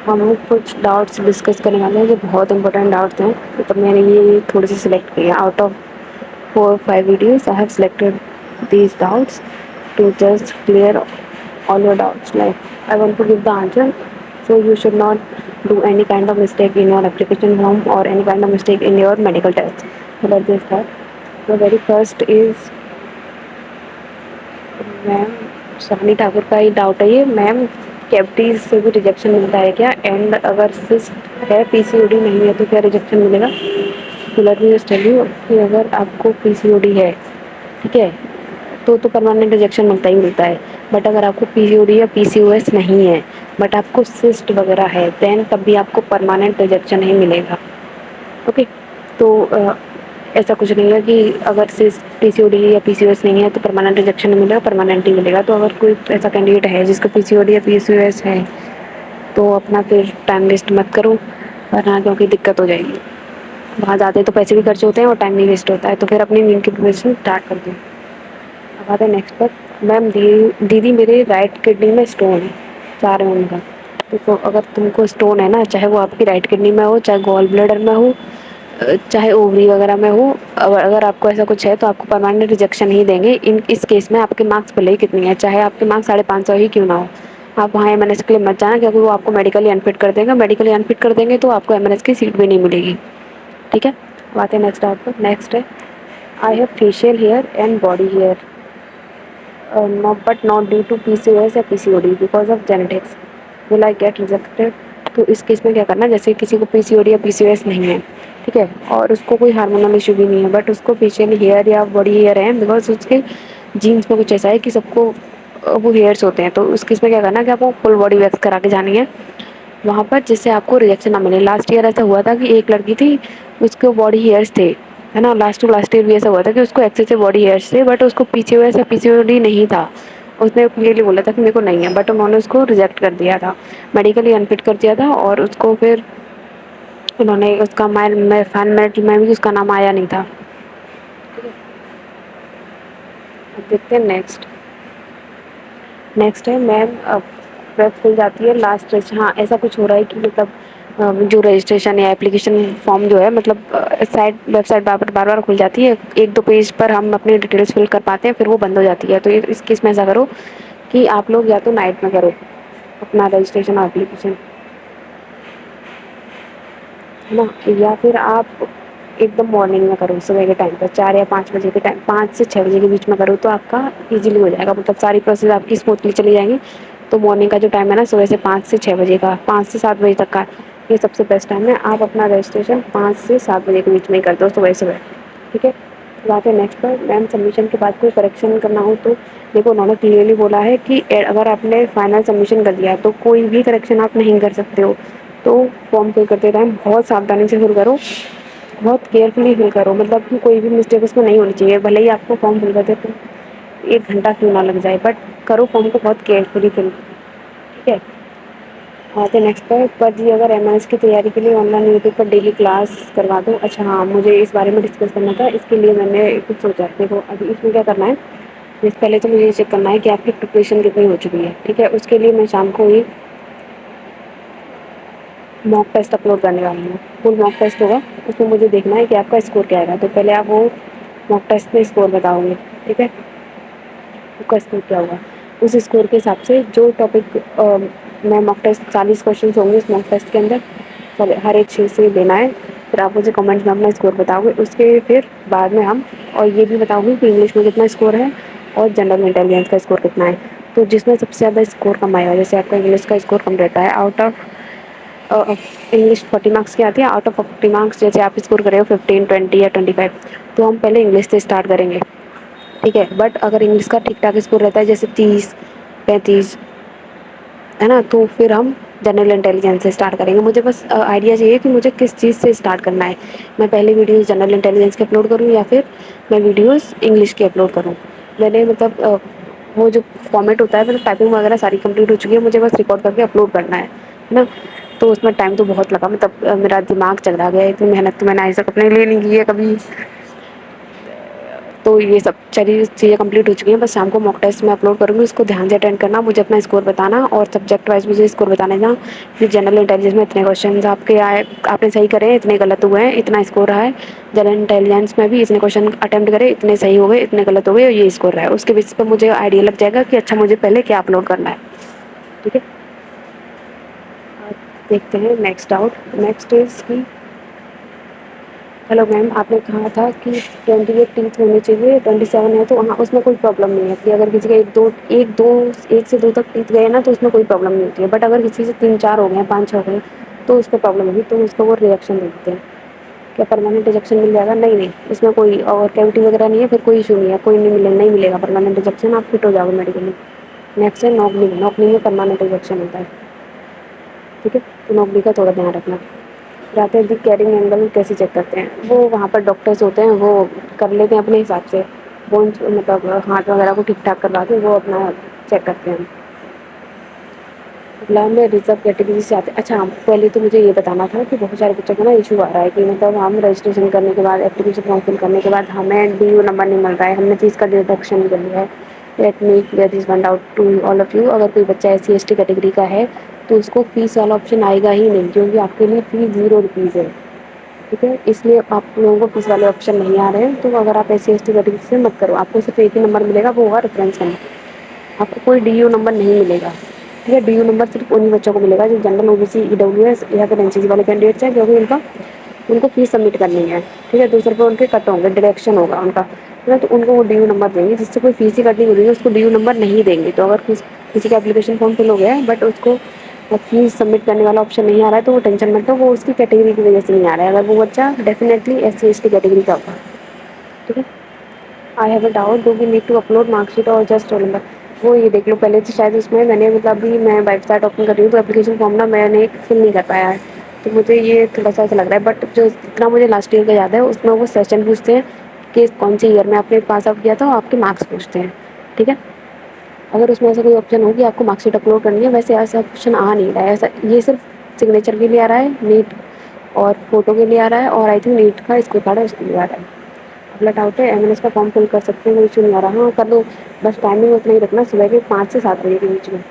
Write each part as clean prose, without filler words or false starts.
ہم لوگ کچھ ڈاؤٹس ڈسکس کرنے والے ہیں جو بہت امپورٹنٹ ڈاؤٹس ہیں. مطلب میں نے یہ تھوڑے سے سلیکٹ کیے out of 4 or 5 videos. I have selected these doubts to just clear all your doubts. Like, I want to give the answer, so you should not do any kind of mistake in your application form or any kind of mistake in your medical test. So let's just start. The very first is میم سونی ٹھاکر کا ہی doubt ہے یہ. میم cavities سے بھی rejection ملتا ہے کیا؟ And اگر سسٹ ہے پی سی او ڈی نہیں ہے تو کیا ریجیکشن ملے گا؟ Let me just tell you کہ اگر آپ کو پی سی او ڈی ہے، ٹھیک ہے، تو پرماننٹ ریجیکشن ملتا ہی ملتا ہے. بٹ اگر آپ کو پی سی او ڈی یا پی سی او ایس نہیں ہے بٹ آپ کو سسٹ وغیرہ ہے دین تب بھی آپ کو پرماننٹ ریجیکشن ہی ملے گا. اوکے، تو ایسا کچھ نہیں ہے کہ اگر پی سی او ڈی یا پی سی او ایس نہیں ہے تو پرماننٹ ریجیکشن نہیں ملے گا، پرماننٹ ہی ملے گا. تو اگر کوئی ایسا کینڈیڈیٹ ہے جس کو پی سی او ڈی یا پی سی او ایس ہے تو اپنا پھر ٹائم ویسٹ مت کرو، ورنہ کیونکہ دقت ہو جائے گی. وہاں جاتے تو پیسے بھی خرچ ہوتے ہیں اور ٹائم بھی ویسٹ ہوتا ہے. تو پھر اپنی مین کی پریپریشن اسٹارٹ کر دیں. اب آتے ہیں نیکسٹ پر. میم دیدی میرے رائٹ کڈنی میں اسٹون ہے 4 mm کا. تو اگر تم کو اسٹون ہے نا، چاہے وہ آپ کی رائٹ کڈنی میں ہو، چاہے گال بلیڈر میں ہو، چاہے اووری وغیرہ میں ہو، اگر آپ کو ایسا کچھ ہے تو آپ کو پرماننٹ ریجیکشن ہی دیں گے. اس کیس میں آپ کے مارکس بھلے ہی کتنی ہے، چاہے آپ کے مارکس 550 ہی کیوں نہ ہو. آپ وہاں ایم این ایس کے لیے مت جانا کیونکہ وہ آپ کو میڈیکلی انفٹ کر دیں گے. میڈیکلی انفٹ کر دیں گے تو آپ کو ایم این ایس کی سیٹ بھی نہیں ملے گی. ٹھیک ہے، بات ہے نیکسٹ ڈاٹ پر. نیکسٹ ہے I have facial hair and body hair but not due to P C O S یا P C O D because of genetics. Will I get rejected? تو اس کیس میں کیا کرنا ہے، جیسے کسی کو پی سی او ڈی یا پی سی او ایس نہیں ہے، ٹھیک ہے، اور اس کو کوئی ہارمونل ایشو بھی نہیں ہے، بٹ اس کو فیشیل ہیئر یا باڈی ہیئر ہے بیکاز اس کے جینس میں کچھ ایسا ہے کہ سب کو وہ ہیئرس ہوتے ہیں. تو اس کیس میں کیا کرنا ہے کہ آپ کو فل باڈی ویکس کرا کے جانی ہے وہاں پر، جس سے آپ کو ریجیکشن نہ ملے. لاسٹ ایئر ایسا ہوا تھا کہ ایک لڑکی تھی، اس کو باڈی ہیئرس تھے، ہے نا. لاسٹ ایئر بھی ایسا ہوا تھا کہ اس کو ایکسیس باڈی ہیئرس تھے بٹ اس کو پی سی او ایس یا پی سی او ڈی نہیں تھا. اس نے کلیئرلی بولا تھا کہ میرے کو نہیں ہے، بٹ انہوں نے اس کو ریجیکٹ کر دیا تھا، میڈیکلی انفٹ کر دیا تھا. اور اس کو پھر انہوں نے اس کا میں بھی اس کا نام آیا نہیں تھا. اب دیکھتے ہیں نیکسٹ. نیکسٹ ہے میم ویب کھل جاتی ہے لاسٹ. ہاں ایسا کچھ ہو رہا ہے کہ مطلب جو رجسٹریشن یا اپلیکیشن فارم جو ہے، مطلب ویب سائٹ بار بار کھل جاتی ہے. 1-2 پیج پر ہم اپنی ڈیٹیلس فل کر پاتے ہیں پھر وہ بند ہو جاتی ہے. تو اس کیس میں ایسا کرو کہ آپ لوگ یا تو نائٹ میں کرو اپنا رجسٹریشن اپلیکیشن، ہے نا، یا پھر آپ ایک دم مارننگ میں کرو صبح کے ٹائم پر 4 یا 5 بجے کے ٹائم، 5 سے 6 بجے کے بیچ میں کرو تو آپ کا ایزیلی ہو جائے گا. مطلب ساری پروسیس آپ کی اسموتھلی چلی جائیں گی. تو مارننگ کا جو ٹائم ہے نا صبح سے 5 سے 6 بجے کا، 5 سے 7 بجے تک کا، یہ سب سے بیسٹ ٹائم ہے. آپ اپنا رجسٹریشن 5 سے 7 بجے کے بیچ میں ہی کر دو صبح صبح. ٹھیک ہے، بات ہے نیکسٹ پر. میم سبمیشن کے بعد کوئی کریکشن کرنا ہو تو دیکھو انہوں نے کلیئرلی بولا ہے کہ اگر آپ نے فائنل سبمیشن کر دیا تو کوئی بھی کریکشن آپ نہیں کر سکتے ہو. تو فارم فل کرتے ٹائم بہت ساودھانی سے فل کرو، بہت کیئرفلی فل کرو. مطلب کہ کوئی بھی مسٹیک اس میں نہیں ہونی چاہیے. بھلے ہی آپ کو فارم فل کرتے تو 1 گھنٹہ کیوں نہ لگ جائے، بٹ کرو فارم کو بہت کیئرفلی فل. ٹھیک ہے، آتے نیکسٹ پر جی اگر ایم ایس کی تیاری کے لیے on line YouTube per daily class کروا دو. اچھا ہاں، مجھے اس بارے میں ڈسکس کرنا تھا، اس کے لیے میں نے کچھ سوچا. دیکھو ابھی اس میں کیا کرنا ہے، پہلے تو مجھے یہ چیک کرنا ہے کہ آپ کی پریپریشن کتنی ہو چکی ہے. ٹھیک ہے، اس کے لیے میں شام کو ہی موک ٹیسٹ اپلوڈ کرنے والی ہوں. فل موک ٹیسٹ ہوگا، اس میں مجھے دیکھنا ہے کہ آپ کا اسکور کیا آئے گا. تو پہلے آپ وہ موک ٹیسٹ میں اسکور بتاؤ گے. ٹھیک ہے، آپ کا اسکور کیا ہوگا اس اسکور کے حساب سے جو ٹاپک میں موک ٹیسٹ 40 کوشچنس ہوں گے اس موک ٹیسٹ کے اندر، ہر ایک چیز سے دینا ہے. پھر آپ مجھے کمنٹ میں اپنا اسکور بتاؤ گے. اس کے پھر بعد میں ہم اور یہ بھی بتاؤ گے کہ انگلش میں کتنا اسکور ہے اور جنرل انٹیلیجنس کا اسکور کتنا ہے. تو جس میں سب سے زیادہ اسکور کم آئے گا، جیسے آپ کا انگلش کا اسکور کم رہتا ہے، آؤٹ آف انگلش 40 مارکس کی آتی ہے، آؤٹ آف 40 مارکس جیسے آپ اسکور کرے ہو 15 20 یا 25، تو ہم پہلے انگلش سے اسٹارٹ کریں گے. ٹھیک ہے، بٹ اگر انگلش کا ٹھیک ٹھاک اسکور رہتا ہے جیسے 30 35، ہے نا، تو پھر ہم جنرل انٹیلیجنس سے اسٹارٹ کریں گے. مجھے بس آئیڈیا چاہیے کہ مجھے کس چیز سے اسٹارٹ کرنا ہے. میں پہلے ویڈیوز جنرل انٹیلیجنس کے اپلوڈ کروں یا پھر میں ویڈیوز انگلش کے اپلوڈ کروں. میں نے مطلب وہ جو فارمیٹ ہوتا ہے مطلب ٹائپنگ وغیرہ ساری کمپلیٹ ہو چکی ہے، مجھے بس ریکارڈ کر کے اپلوڈ کرنا ہے نا. تو اس میں ٹائم تو بہت لگا، مطلب میرا دماغ چل رہا گیا. اتنی محنت تو میں نے آج تک اپنے لیے نہیں کی ہے کبھی. तो ये सब चीज़ें कंप्लीट हो चुकी हैं, बस शाम को मॉक टेस्ट में अपलोड करूँगी, उसको ध्यान से अटेंड करना, मुझे अपना स्कोर बताना और सब्जेक्ट वाइज मुझे स्कोर बताने का। फिर जनरल इंटेलिजेंस में इतने क्वेश्चन आपके आए, आपने सही करे, इतने गलत हुए हैं, इतना स्कोर रहा है। जनरल इंटेलिजेंस में भी इतने क्वेश्चन अटेम्प्ट करे, इतने सही हो गए, इतने गलत हो गए, और ये स्कोर रहा है। उसके बेसिस पर मुझे आइडिया लग जाएगा कि अच्छा मुझे पहले क्या अपलोड करना है। ठीक है, देखते हैं नेक्स्ट डाउट। नेक्स्ट इज की हेलो मैम, आपने कहा था कि 28 टीथ होने चाहिए, 27 है तो हाँ उसमें कोई प्रॉब्लम नहीं है कि अगर किसी का एक से दो तक टीथ गए ना तो उसमें कोई प्रॉब्लम नहीं होती है। बट अगर किसी से 3-4 हो गए, 5-6 हो गए तो उसमें प्रॉब्लम होगी, तो उसको वो रिजेक्शन दे देते हैं। क्या परमानेंट रिजेक्शन मिल जाएगा? नहीं नहीं, इसमें कोई और कैविटी वगैरह नहीं है, फिर कोई इशू नहीं है, कोई नहीं मिलेगा परमानेंट रिजेक्शन, आप फिट हो जाओगे मेडिकली। नेक्स्ट है नॉकनी में परमानेंट रिजेक्शन होता है। ठीक है, तो नॉकनी का थोड़ा ध्यान रखना। जाते हैं कैरिंग एंगल कैसे चेक करते हैं, वो वहाँ पर डॉक्टर्स होते हैं, वो कर लेते हैं अपने हिसाब से, बोन्स मतलब हाथ वगैरह को ठीक ठाक करवा के वो अपना चेक करते हैं। लैब में रिजर्व कैटेगरी से आते हैं। अच्छा, पहले तो मुझे ये बताना था कि बहुत सारे बच्चों को ना इशू आ रहा है कि मतलब हम रजिस्ट्रेशन करने के बाद, एप्लीकेशन फॉर्म फिल करने के बाद हमें DU नंबर नहीं मिल रहा है, हमने फीस का डिडक्शन कर लिया है। Let me clear this one out to all of you. अगर कोई बच्चा SC/ST कैटेगरी का है तो उसको फीस वाला ऑप्शन आएगा ही नहीं, क्योंकि आपके लिए फीस 0 रुपीज़ है। ठीक है, इसलिए आप लोगों को फीस वाले ऑप्शन नहीं आ रहे हैं। तो अगर आप SC/ST कैटेगरी से मत करो, आपको सिर्फ एक ही नंबर मिलेगा, वो होगा रेफरेंस नंबर। आपको कोई DU नंबर नहीं मिलेगा। ठीक है, DU नंबर सिर्फ उन्हीं बच्चों को मिलेगा जो जनरल, OBC, EWS या फिर NCC वाले कैंडिडेट्स हैं, क्योंकि उनको फीस सबमिट करनी है। ठीक है, दूसरे पे उनके कट होंगे, डिडक्शन होगा उनका। ठीक है, तो उनको वो DU नंबर देंगे, जिससे कोई फीस ही कटनी होगी उसको DU नंबर नहीं देंगे। तो अगर किसी का एप्लीकेशन फॉर्म फिल हो गया है बट उसको फीस सबमिट करने वाला ऑप्शन नहीं आ रहा है, तो वो टेंशन मत लो, वो उसकी कैटेगरी की वजह से नहीं आ रहा है। अगर वो बच्चा डेफिनेटली SC/ST कैटेगरी का होगा। ठीक है, I have a doubt, do we need to upload marksheet और जस्ट रोल नंबर? वो ये देख लो पहले, तो शायद उसमें मैंने मतलब अभी मैं वेबसाइट ओपन कर रही हूँ तो एप्लीकेशन फॉर्म ना मैंने फिल नहीं कर पाया है, तो मुझे ये थोड़ा सा ऐसा लग रहा है। बट जो जितना मुझे लास्ट ईयर का याद है उसमें वो सेशन पूछते हैं कि कौन से ईयर में आपने पास आउट किया था, आपके मार्क्स पूछते हैं। ठीक है, अगर उसमें ऐसा कोई ऑप्शन हो कि आपको मार्कशीट अपलोड करनी है, वैसे ऐसा ऑप्शन आ नहीं रहा है। ऐसा ये सिर्फ सिग्नेचर के लिए आ रहा है, नीट और फोटो के लिए आ रहा है, और आई थिंक नीट का स्कोर कार्ड है उसके लिए आ रहा है। अगला डाउट है MLS का फॉर्म फिल कर सकते हैं, कोई इशू नहीं आ रहा? हाँ कर लो, बस टाइमिंग उतना ही रखना, सुबह के 5 से 7 बजे के बीच में।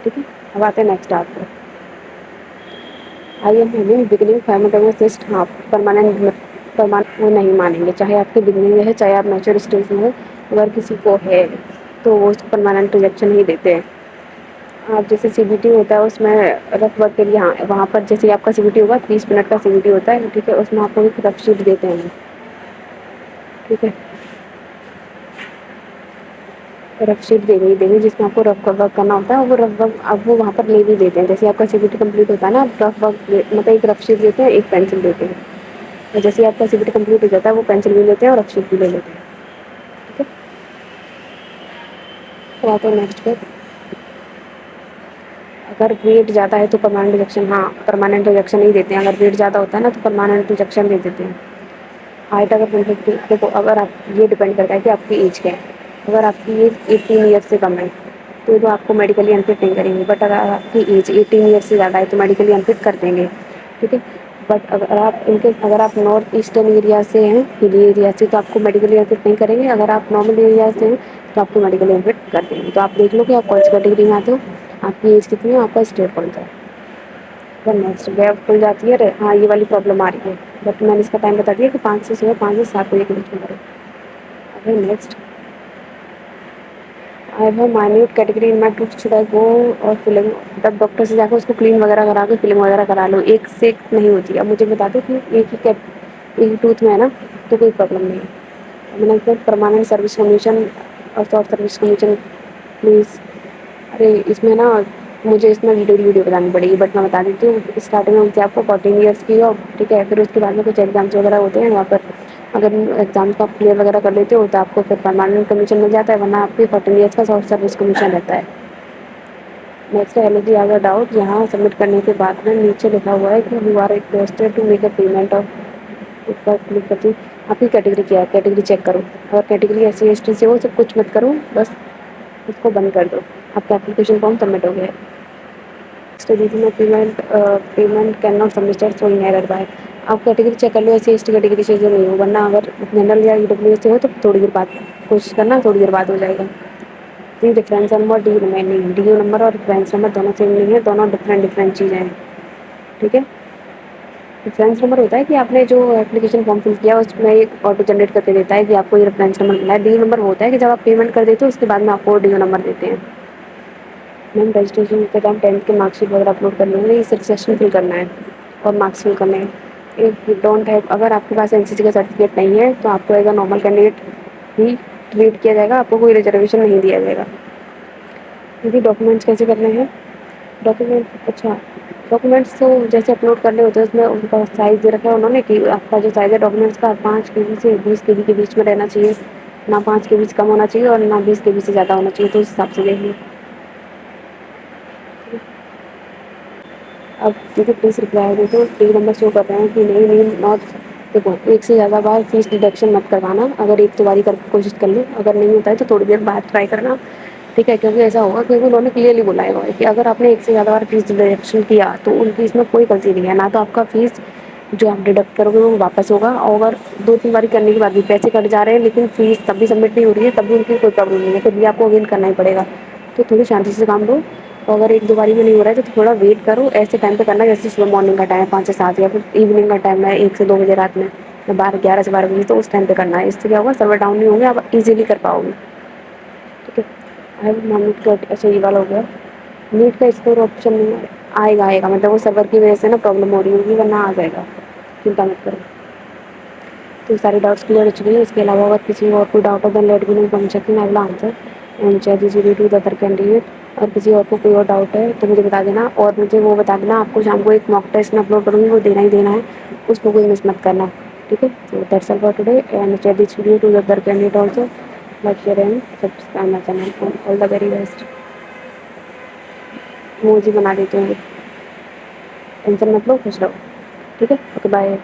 ठीक है, अब आते हैं नेक्स्ट डाउट पर। आई एम हैविंग बिगिनिंग फाइमोडोमोसिस्ट। हाँ, परमानेंट वो नहीं मानेंगे, चाहे आपके बिगिनिंग में है चाहे आप मैच्योर स्टेज में हो, अगर किसी को है तो वो उसको परमानेंट रिजेक्शन ही देते हैं। आप जैसे CBT होता है उसमें रफ वर्क के लिए, हाँ वहाँ पर जैसे आपका CBT होगा 30 मिनट का CBT होता है। ठीक है, उसमें आपको एक रफ शीट देते हैं। ठीक है, रफ शीट देंगे जिसमें आपको रफ वर्क करना होता है, वो रफ वर्क अब वो वहाँ पर ले भी देते हैं। जैसे आपका CBT कंप्लीट होता है ना, रफ वर्क मतलब एक रफ शीट देते हैं, एक पेंसिल देते हैं। और जैसे आपका CBT कंप्लीट हो जाता है वो पेंसिल भी लेते हैं और रफ शीट भी ले लेते हैं। ठीक है, तो आते हैं नेक्स्ट पे। अगर वेट ज़्यादा है तो परमानेंट रिजेक्शन, हाँ परमानेंट रिजेक्शन ही देते हैं। अगर वेट ज़्यादा होता है ना तो परमानेंट रिजेक्शन दे देते हैं। हाइट अगर 150, देखो अगर आप, ये डिपेंड करता है कि आपकी एज क्या है। अगर आपकी एज 18 ईयर्स से कम है तो आपको मेडिकली अनफिट नहीं करेंगे, बट अगर आपकी एज 18 ईयर्स से ज़्यादा है तो मेडिकली अनफिट कर देंगे। ठीक है, बट अगर आप नॉर्थ ईस्टर्न एरिया से हैं, हिली एरिया से, तो आपको मेडिकली अनफिट नहीं करेंगे। अगर आप नॉर्मल एरिया से हैं तो आपको मेडिकली अनफिट कर देंगे। तो आप देख लो कि आप कौन सी कैटेगरी में आते हो, आपकी एज कितनी है, आपका स्टेट कौन सा है। फिर नेक्स्ट गैप खुल जाती है, हाँ ये वाली प्रॉब्लम आ रही है, बट मैंने इसका टाइम बता दिया कि 5 से 7 बजे के बीच में करें। अगर next, I have a minute category in my tooth, should I go और फिलिंग? तब डॉक्टर से जाकर उसको क्लीन वगैरह करा के फिलिंग वगैरह करा लो, एक से एक नहीं होती। अब मुझे बता दो कि एक ही टूथ में है ना, तो कोई प्रॉब्लम नहीं है। मैंने कहा परमानेंट सर्विस कमीशन और शॉर्ट सर्विस कमीशन प्लीज़। अरे इसमें ना मुझे इसमें वीडियो बतानी पड़ेगी, बट मैं बता देती हूँ। स्टार्टिंग में होती है आपको 14 ईयर्स की हो, ठीक है, फिर उसके बाद में कुछ एग्जाम्स वगैरह होते हैं वहाँ पर। अगर एग्जाम्स को आप क्लियर वगैरह कर लेते हो तो आपको फिर परमानेंट कमीशन मिल जाता है, वरना आपकी 14 ईयर्स का शॉर्ट सर्विस कमीशन रहता है। नेक्स्ट एलर्जी आ गया डाउट, यहाँ सबमिट करने के बाद में नीचे लिखा हुआ है कि you are requested to make a payment of, ऊपर क्लिक करती हूँ। आपकी कैटेगरी क्या है, कैटेगरी चेक करो। अगर कैटेगरी SC/ST से हो तो कुछ मत करो, बस उसको बंद कर दो। आपका एप्लीकेशन फॉर्म सबमिट हो गया है। नेक्स्ट दीदी, मैं payment can not submitted showing error by. आप कैटेगरी चेक कर लो, S C S T category से जो नहीं हो, वरना अगर जनरल या ईडब्ल्यू से हो तो थोड़ी देर बाद कोशिश करना, थोड़ी देर बाद हो जाएगा। D difference number, D remaining, D number और रेफरेंस नंबर दोनों सेम नहीं है, दोनों डिफरेंट डिफरेंट चीज़ें हैं, ठीक है। रेफरेंस नंबर होता है कि आपने जो एप्लीकेशन फॉर्म फिल किया उसमें एक ऑटो जनरेट करके देता है कि आपको ये रेफरेंस नंबर मिला है। डी नंबर होता है कि जब आप पेमेंट कर देते हो उसके बाद में आपको डी नंबर देते हैं। मैम रजिस्ट्रेशन के टाइम 10th के मार्कशीट वगैरह अपलोड करनी है, ये सिर्फ सेक्शन फिल करना है और मार्क्स फिल करने हैं। इफ यू डोंट हैव, अगर आपके पास एनसीसी का सर्टिफिकेट नहीं है तो आपको एज अ नॉर्मल कैंडिडेट ही ट्रीट किया जाएगा, आपको कोई रिजर्वेशन नहीं दिया जाएगा। क्योंकि डॉक्यूमेंट्स कैसे करने हैं, डॉक्यूमेंट, अच्छा डॉक्यूमेंट्स तो जैसे अपलोड करने होते हैं उसमें उनका साइज़ दे रखा है उन्होंने कि आपका जो साइज़ है डॉक्यूमेंट्स का 5 KB से 20 KB के बीच में रहना चाहिए, ना 5 KB से कम होना चाहिए और ना 20 KB से ज़्यादा होना चाहिए, तो उस हिसाब से देखिए। अब देखो प्लीज़ रिप्लाई दे दो, डी नंबर शो कर रहे हैं कि नहीं नहीं नॉट। देखो एक से ज़्यादा बार फीस डिडक्शन मत करवाना, अगर एक 2 बारी कर कोशिश कर लो, अगर नहीं होता है तो थोड़ी देर बाद ट्राई करना, ठीक है। क्योंकि ऐसा होगा, क्योंकि उन्होंने क्लियरली बोला है कि अगर आपने एक से ज़्यादा बार फीस डिडक्शन किया तो उनकी इसमें कोई गलती नहीं है, ना तो आपका फीस जो आप डिडक्ट करोगे वो वापस होगा, और अगर 2-3 बारी करने के बाद भी पैसे कट जा रहे हैं लेकिन फीस तब भी सबमिट नहीं हो रही है, तब भी उनकी कोई प्रॉब्लम नहीं है, फिर भी आपको अगेन करना ही पड़ेगा। तो थोड़ी शांति से काम लो, और अगर 1-2 बारी में नहीं हो रहा है तो थोड़ा वेट करो, ऐसे टाइम पे करना जैसे सुबह मॉर्निंग का टाइम 5 से 7 या फिर इवनिंग का टाइम है 1 से 2 बजे रात में, या 11 से 12 बजे, तो उस टाइम पे करना है। इससे क्या होगा, सर्वर डाउन नहीं होंगे, आप इजीली कर पाओगे, ठीक है। आई नीट का, अच्छा ये वाला हो गया। नीट का स्कोर ऑप्शन नहीं आएगा, आएगा मतलब वो सर्वर की वजह से ना प्रॉब्लम हो रही होगी, वरना आ जाएगा, चिंता मत करो। तो सारे डाउट्स क्लियर हो चुके हैं। इसके अलावा अगर किसी और कोई डाउट है then let me know in checking, I will answer and share this video to the other candidate. और किसी और को कोई और डाउट है तो मुझे बता देना, और मुझे वो बता देना, आपको शाम को एक मॉक टेस्ट में अपलोड करूँगी, वो देना ही देना है, उसको कोई मिस मत करना, ठीक है। तो that's all for today and share this video to the other candidate also, like share and subscribe my channel. All the very best. मुझे बना देते हैं, टेंशन मत लो, खुश रहो, ठीक है। Okay bye.